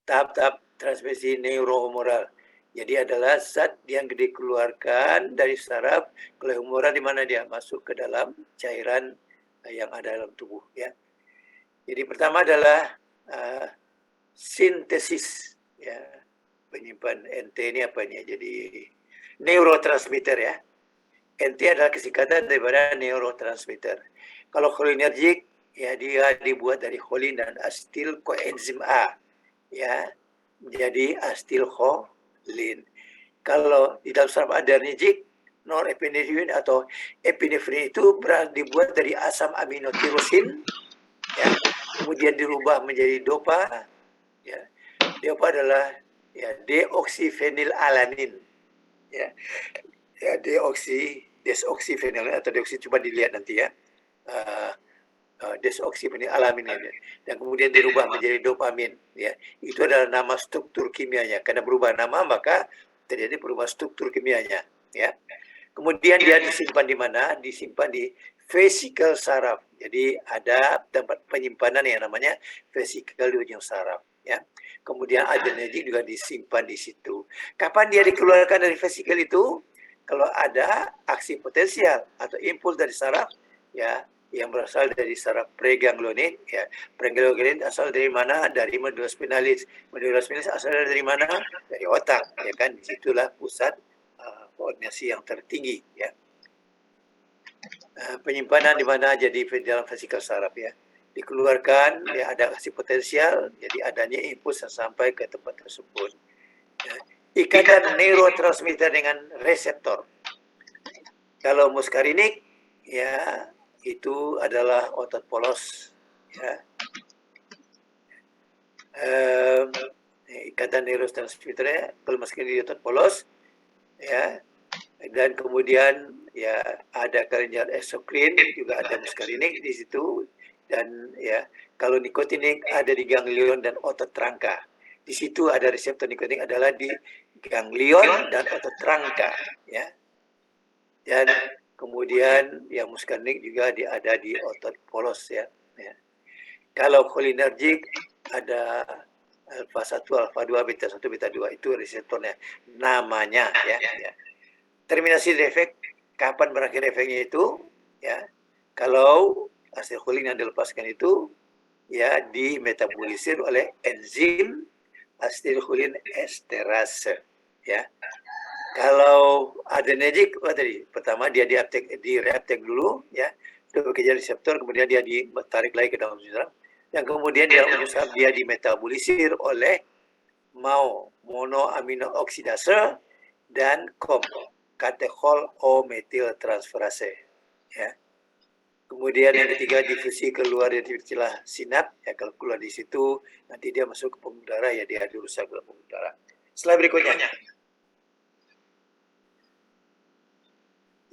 tahap-tahap transmisi neurohumoral. Jadi adalah zat yang dikeluarkan dari saraf oleh humoral di mana dia masuk ke dalam cairan yang ada dalam tubuh. Ya. Jadi pertama adalah sintesis. Ya. Penyimpan NT ini apa ini? Jadi neurotransmitter ya. NT adalah kesingkatan daripada neurotransmitter. Kalau cholinergic ya dia dibuat dari cholin dan asetil koenzim A ya menjadi asetilcholin. Kalau di dalam saraf adrenergic norepinefrin atau epinefrin itu dibuat dari asam aminotirosin ya kemudian dirubah menjadi dopa ya. Dopa adalah ya deoksifenilalanin ya. Ya desoksifenilalanin atau deoksi coba dilihat nanti ya. Desoksifenilalanin dan kemudian dirubah menjadi dopamin ya. Itu adalah nama struktur kimianya. Karena berubah nama maka terjadi perubahan struktur kimianya ya. Kemudian dia disimpan di mana? Disimpan di vesikel saraf. Jadi ada tempat penyimpanan yang namanya vesikel di ujung saraf ya. Kemudian adrenergic juga disimpan di situ. Kapan dia dikeluarkan dari vesikel itu? Kalau ada aksi potensial atau impuls dari saraf ya yang berasal dari saraf preganglionin ya. Preganglionin asal dari mana? Dari medula spinalis. Medula spinalis asal dari mana? Dari otak ya kan. Disitulah pusat koordinasi yang tertinggi ya. Penyimpanan di mana jadi dalam vesikel saraf ya. Dikeluarkan ya ada aksi potensial jadi adanya impuls yang sampai ke tempat tersebut. Ya. Ikatan neurotransmitter dengan reseptor. Kalau muskarinik ya itu adalah otot polos ya. Ikatan neurotransmitter kalau muskarinik otot polos ya. Dan kemudian ya ada kelenjar eksokrin juga ada muskarinik di situ dan ya kalau nikotinik ada di ganglion dan otot rangka. Di situ ada reseptor nikotinik adalah di ganglion dan otot rangka ya. Dan kemudian yang muskarinik juga ada di otot polos ya. Ya. Kalau cholinergic ada alfa 1, alfa 2, beta 1, beta 2 itu reseptornya namanya ya. Ya. Terminasi efek kapan berakhir efeknya itu ya. Kalau asetilcholin yang dilepaskan itu ya dimetabolisir oleh enzim asetilcholin esterase ya. Kalau adrenergic tadi pertama dia di reuptake dulu ya, itu bekerja reseptor kemudian dia ditarik lagi ke dalam saraf dan kemudian di dalam ujung saraf dia dimetabolisir oleh monoaminooksidase dan katechol O metil transferase ya. Kemudian yang ketiga difusi keluar dari celah sinap ya, kalau keluar di situ nanti dia masuk ke pembuluh darah ya dia dirusak ke pembuluh darah. Slide berikutnya.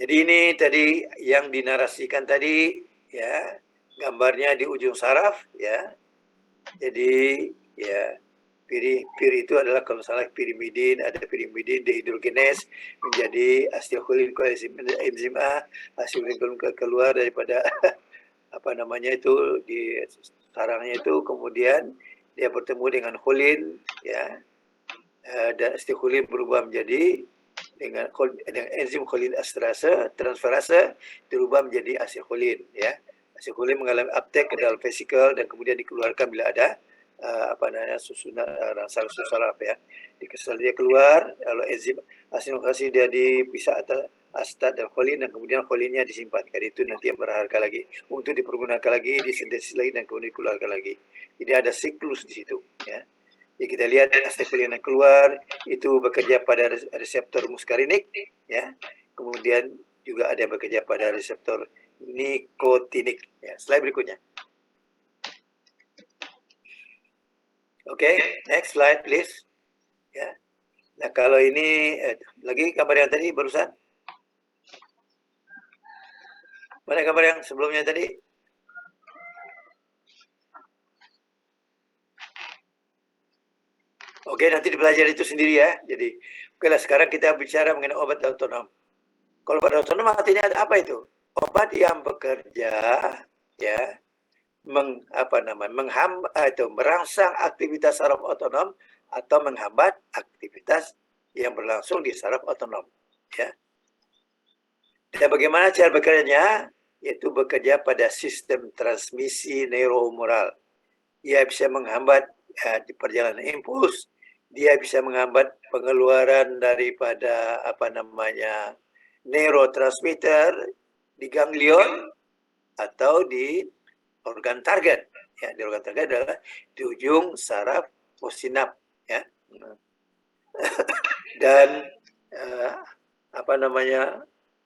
Jadi ini tadi yang dinarasikan tadi ya, gambarnya di ujung saraf ya. Jadi ya pir itu adalah kalau salah pirimidin, ada pirimidin dehidrogenes menjadi asetilcholin koenzim A, asetilcholin keluar daripada apa namanya itu di sarangnya itu kemudian dia bertemu dengan cholin ya. Dan asetilcholin berubah menjadi dengan enzim cholin esterase transferase dirubah menjadi asetilcholin ya. Asetilcholin mengalami uptake ke dalam vesikel dan kemudian dikeluarkan bila ada susunan rangsang saraf ya. Dia keluar lalu enzim asetilcholin dia dipisah atau astat dan cholin dan kemudian cholinnya disimpan. Karena itu nanti yang berharga lagi untuk dipergunakan lagi, disintesis lagi dan kemudian dikeluarkan lagi. Jadi ada siklus di situ ya. Jadi kita lihat asetilcholin yang keluar itu bekerja pada reseptor muskarinik ya. Kemudian juga ada yang bekerja pada reseptor nikotinik ya. Slide berikutnya. Oke, next slide please. Ya. Nah, kalau ini lagi gambar yang tadi barusan. Mana gambar yang sebelumnya tadi? Oke, nanti dipelajari itu sendiri ya. Jadi, oke lah sekarang kita bicara mengenai obat autonom. Kalau obat autonom artinya apa itu? Obat yang bekerja ya merangsang aktivitas saraf otonom atau menghambat aktivitas yang berlangsung di saraf otonom. Ya. Dan bagaimana cara bekerjanya? Yaitu bekerja pada sistem transmisi neurohumoral. Ia bisa menghambat di perjalanan impuls, dia bisa menghambat pengeluaran daripada neurotransmitter di ganglion atau di organ target. Ya, di organ target adalah di ujung saraf possinap. Ya. Dan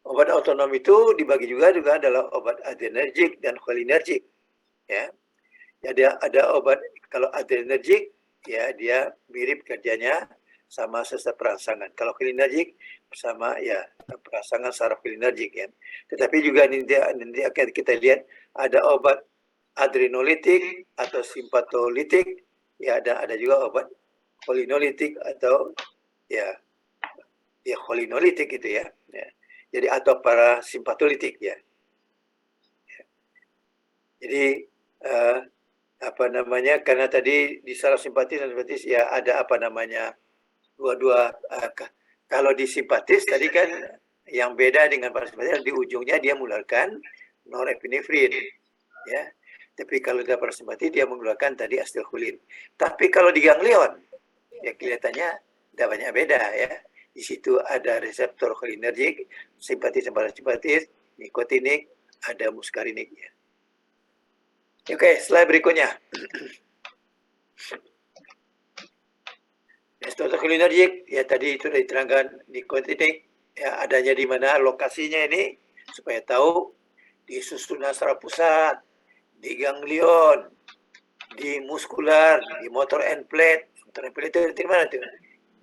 obat otonom itu dibagi juga adalah obat adrenergik dan cholinergik. Ya. Jadi ada obat, kalau adrenergik ya dia mirip kerjanya sama sesar perangsangan. Kalau cholinergik sama ya perangsangan saraf cholinergik ya. Tetapi juga nanti akan kita lihat ada obat adrenolitik atau simpatolitik ya, ada juga obat cholinolitik atau ya cholinolitik gitu ya. Jadi atau parasimpatolitik ya. Jadi karena tadi di saraf simpatis dan simpatis ya ada dua-dua kalau di simpatis tadi kan yang beda dengan parasimpatis di ujungnya dia mengeluarkan norepinefrin ya. Tapi kalau di parasimpatis dia mengeluarkan tadi asetilkolin. Tapi kalau di ganglion ya kelihatannya tidak banyak beda ya. Di situ ada reseptor cholinergik, simpatis dan parasimpatis, nikotinik, ada muskarinik ya. Oke, slide berikutnya. Reseptor cholinergik ya tadi itu diterangkan nikotinik ya, adanya di mana lokasinya ini supaya tahu di susunan saraf pusat, di ganglion, di muskular, di motor end plate. Motor end plate itu di mana tuh?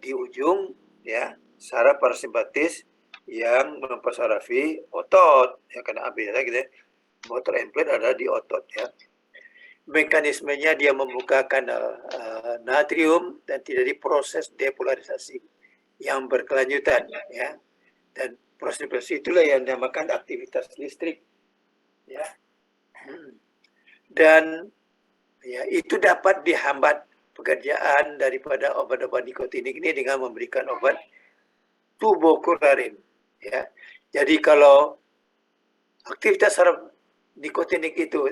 Di ujung ya saraf parasimpatis yang mempersarafi otot ya, karena biasa gitu ya. Motor end plate ada di otot ya. Mekanismenya dia membukakan natrium dan tidak diproses depolarisasi yang berkelanjutan ya, dan proses itulah yang dinamakan aktivitas listrik ya. Dan ya itu dapat dihambat pekerjaan daripada obat-obat nikotinik ini dengan memberikan obat tubokularin ya. Jadi kalau aktivitas saraf nikotinik itu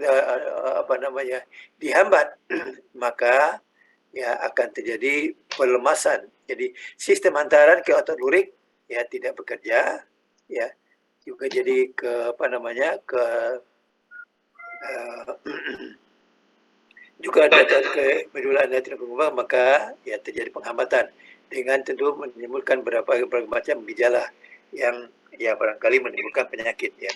dihambat maka ya akan terjadi pelemasan. Jadi sistem hantaran ke otot lurik ya tidak bekerja ya, juga jadi juga datang ke medula natrium pengembang, maka ya terjadi penghambatan dengan tentu menimbulkan berbagai macam gejala yang ya barangkali menimbulkan penyakit ya.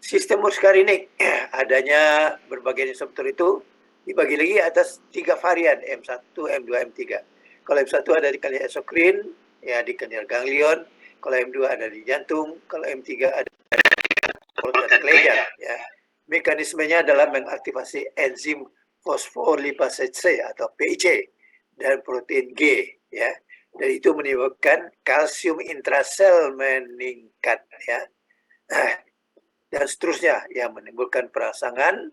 Sistem muskarinik adanya berbagai reseptor itu dibagi lagi atas 3 varian, M1, M2, M3. Kalau M1 ada di kanal eksokrin, ya di kanal ganglion. Kalau M2 ada di jantung, kalau M3 ada di kelenjar. Ya. Mekanismenya adalah mengaktifasi enzim fosfolipase C atau PIC dan protein G. Ya. Dan itu menyebabkan kalsium intrasel meningkat. Ya. Dan seterusnya yang menimbulkan perangsangan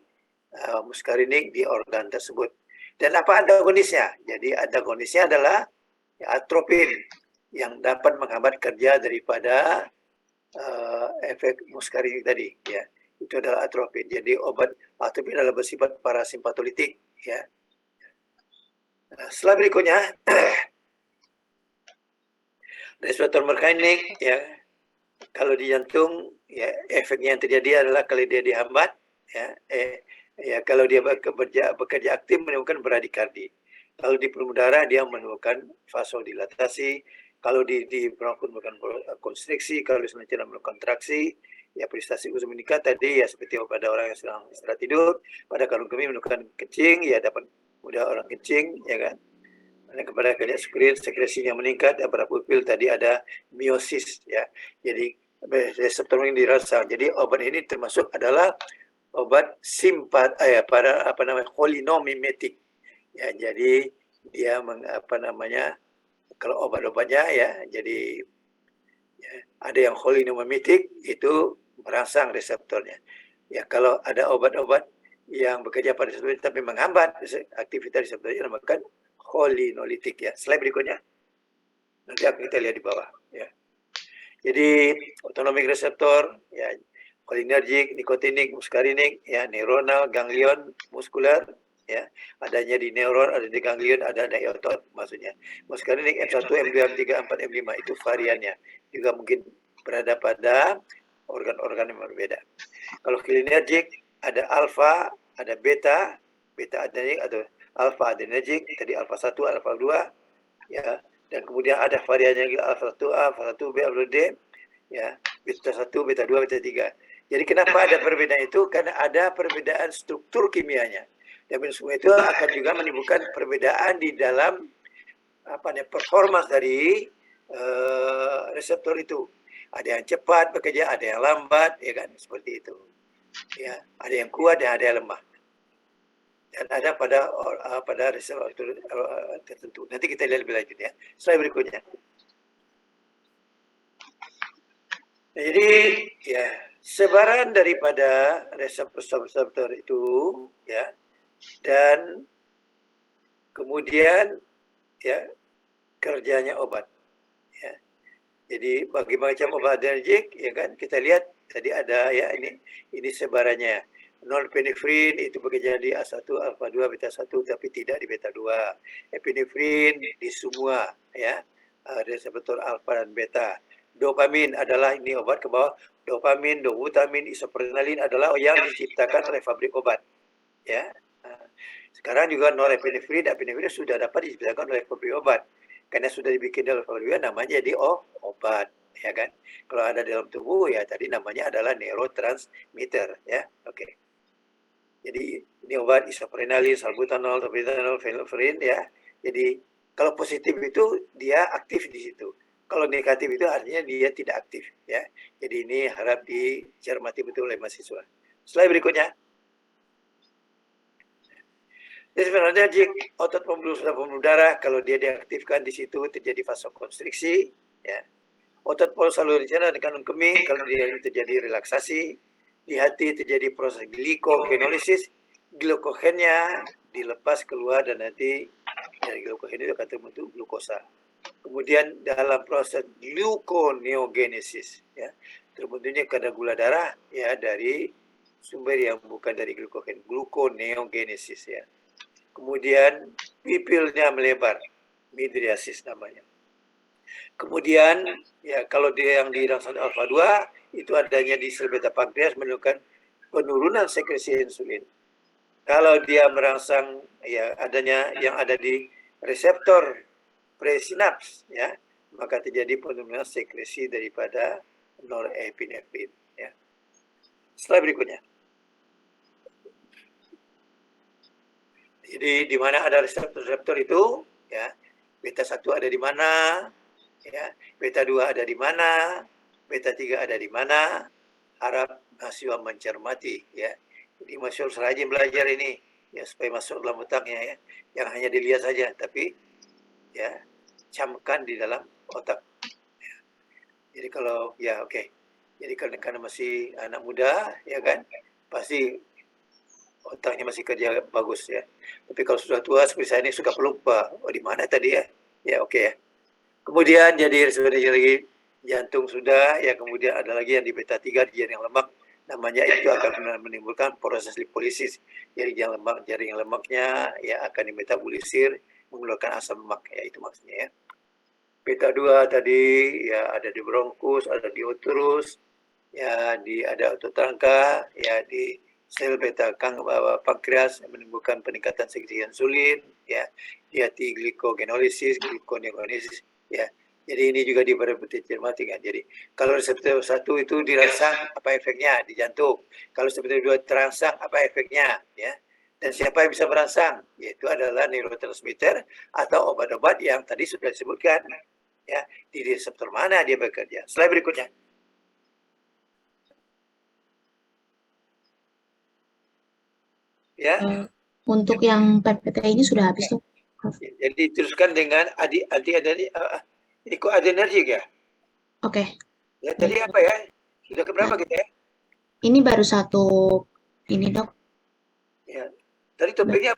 muskarinik di organ tersebut. Dan apa antagonisnya? Jadi antagonisnya adalah ya, atropin yang dapat menghambat kerja daripada efek muskarinik tadi. Ya, itu adalah atropin. Jadi obat atropin adalah bersifat parasimpatolitik. Ya. Nah, setelah berikutnya reseptor muskarinik ya. Kalau di jantung, ya efeknya yang terjadi adalah kalau dia dihambat, ya kalau dia bekerja aktif menimbulkan bradikardi. Kalau di pembuluh darah dia menimbulkan vasodilatasi. Kalau di bronkus menimbulkan konstriksi. Kalau di selancar menimbulkan kontraksi. Ya prestasi usus meningkat tadi ya seperti pada orang yang sedang istirahat tidur. Pada kalung kemih menimbulkan kencing, ya dapat mudah orang kencing, ya kan. Dan kepada kerja sekresinya meningkat, pada pupil tadi ada miosis ya. Jadi reseptor ini dirangsang. Jadi obat ini termasuk adalah obat cholinomimetik. Ya, jadi dia kalau obat-obatnya ya, jadi ya, ada yang cholinomimetik itu merangsang reseptornya. Ya, kalau ada obat-obat yang bekerja pada reseptor tapi menghambat aktivitas reseptor itu dinamakan cholinolitik ya. Slide berikutnya. Nanti akan kita lihat di bawah ya. Jadi autonomic reseptor ya, cholinergic, nikotinik, muskarinik ya, neuronal, ganglion, muskular ya, adanya di neuron, ada di ganglion, ada di otot maksudnya. Muskarinik M1, M2, M3, M4, M5 itu variannya. Juga mungkin berada pada organ-organ yang berbeda. Kalau cholinergic ada alfa, ada beta, beta adenergic atau alfa adenergic, tadi alfa 1, alfa 2 ya. Dan kemudian ada variannya alfa 1A, alfa 1B, alfa D, ya, beta 1, beta 2, beta 3. Jadi kenapa ada perbedaan itu? Karena ada perbedaan struktur kimianya. Dan semua itu akan juga menimbulkan perbedaan di dalam performance dari reseptor itu. Ada yang cepat bekerja, ada yang lambat, ya kan, seperti itu. Ya, ada yang kuat dan ada yang lemah. Dan ada pada reseptor tertentu. Nanti kita lihat lebih lanjut ya. Slide berikutnya. Jadi ya, sebaran daripada reseptor itu ya, dan kemudian ya kerjanya obat ya. Jadi bagi macam obat alergik ya kan, kita lihat tadi ada ya, ini sebarannya. Norepinephrine itu bekerja di A1, alfa 2, beta 1 tapi tidak di beta 2. Epinefrin di semua ya, reseptor alfa dan beta. Dopamin adalah ini obat ke bawah. Dopamin, dopamine, isoprenalin adalah yang diciptakan oleh pabrik obat ya. Sekarang juga norepinefrin dan epinefrin sudah dapat diciptakan oleh pabrik obat. Karena sudah dibikin dalam pabrik obat, namanya jadi obat ya kan. Kalau ada dalam tubuh ya tadi namanya adalah neurotransmitter ya. Oke. Jadi ini obat isoprenalin, salbutamol, topiramate, phenylphrine ya. Jadi kalau positif itu dia aktif di situ. Kalau negatif itu artinya dia tidak aktif ya. Jadi ini harap dicermati betul oleh mahasiswa. Slide berikutnya. Jadi sebenarnya otot pembuluh darah kalau dia diaktifkan di situ terjadi vasokonstriksi ya. Otot polos saluran cerna dan kandung kemih kalau dia terjadi relaksasi. Di hati terjadi proses glikogenolisis, glikogennya dilepas keluar dan nanti dari glikogen itu akan terbentuk glukosa. Kemudian dalam proses gluconeogenesis ya, terbentuknya kadar gula darah ya dari sumber yang bukan dari glikogen, gluconeogenesis ya. Kemudian pipilnya melebar, midriasis namanya. Kemudian ya kalau dia yang dirangsang alfa 2 itu adanya di sel beta pankreas menunjukkan penurunan sekresi insulin. Kalau dia merangsang ya adanya yang ada di reseptor presinaps ya, maka terjadi penurunan sekresi daripada norepinefrin ya. Slide berikutnya. Jadi di mana ada reseptor itu ya, beta 1 ada di mana? Ya, beta 2 ada di mana, beta 3 ada di mana, harap mahasiswa mencermati ya. Jadi mahasiswa rajin belajar ini ya supaya masuk dalam otaknya ya. Yang hanya dilihat saja tapi ya camkan di dalam otak. Ya. Jadi kalau ya oke. Jadi karena masih anak muda ya kan, pasti otaknya masih kerja bagus ya. Tapi kalau sudah tua seperti saya ini suka pelupa. Oh di mana tadi ya? Ya oke ya. Kemudian jadi sebenarnya lagi jantung sudah, ya kemudian ada lagi yang di beta 3 di jaring lemak, namanya itu akan menimbulkan proses lipolisis. Jadi jaring lemaknya ya akan dimetabolisir mengeluarkan asam lemak, ya itu maksudnya ya. Beta 2 tadi ya ada di bronkus, ada di uterus, ya ada otot rangka, ya di sel beta pankreas menimbulkan peningkatan sekresi insulin, ya di hati glikogenolisis, gluconeogenesis, ya. Jadi ini juga dicermati kan. Jadi kalau reseptor 1 itu dirangsang apa efeknya di jantung. Kalau reseptor 2 terangsang apa efeknya ya. Dan siapa yang bisa merangsang? Yaitu adalah neurotransmitter atau obat-obat yang tadi sudah disebutkan ya. Di reseptor mana dia bekerja. Slide berikutnya. Ya. Untuk yang PPT ini sudah habis tuh. Jadi teruskan dengan adenergic ya. Oke. Ya tadi apa ya? Sudah keberapa kita ya? Ini baru satu ini dok. Ya. Tadi topiknya